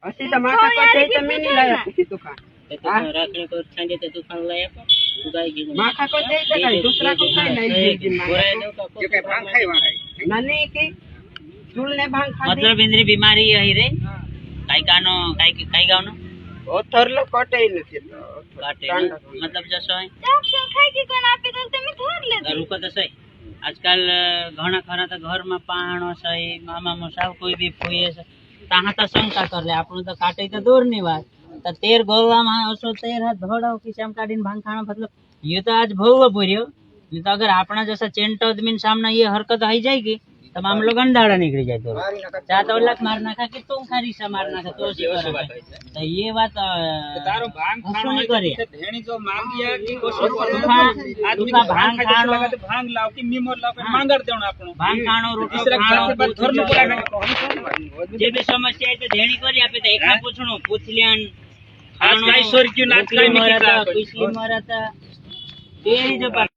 असि तो माखा को चाहिए तो मैं नहीं लाया किसी दुकान राखने को संजय तो दुकान लाया पर उगाई गी माखा को चाहिए तो कहीं दूसरा को खाई नहीं देगी जो के भांग खाई वाला ननी की चूलने भांग खा मतलब इंद्री बीमारी है रे काई कानो काई गावनो ओथरलो कटे નથી काटे मतलब जसो है डॉक्टर खाई की कोण आपे तो તમે ધોર લે रुको तो सही आजकल घणा खरा तो घर में पाणो सही मामा मोसाव कोई भी फोये से ताहा तो शंका कर ले आपनु तो काटे तो दूर नहीं बात तो तेर गोला में असो तेर हाथ धोड़ो किसम काढीन भांग खाना मतलब ये तो आज भोग पुर्यो ये तो अगर अपना जैसा चेंटो आदमी सामने ये हरकत आई जाएगी तो मामलो गंडाड़ा निकली जाए तो चाहे तो लक मार नाखा कि तुम खारी सा मार नाखा तो तो ये बात तारो भांग खानो नहीं करे धेणी जो मांगिया की आदमी भांग खानो भांग लाव की मीमोर लाव के मांगर देणो आपनो भांग खानो रोटलो खानो घर में बोला जे भी समस्या है तो धेणी करी आपे तो एकला पूछणो पूछल्यान आज काई सोर क्यों नाच काई मिकी पिछली मरता तेरी जो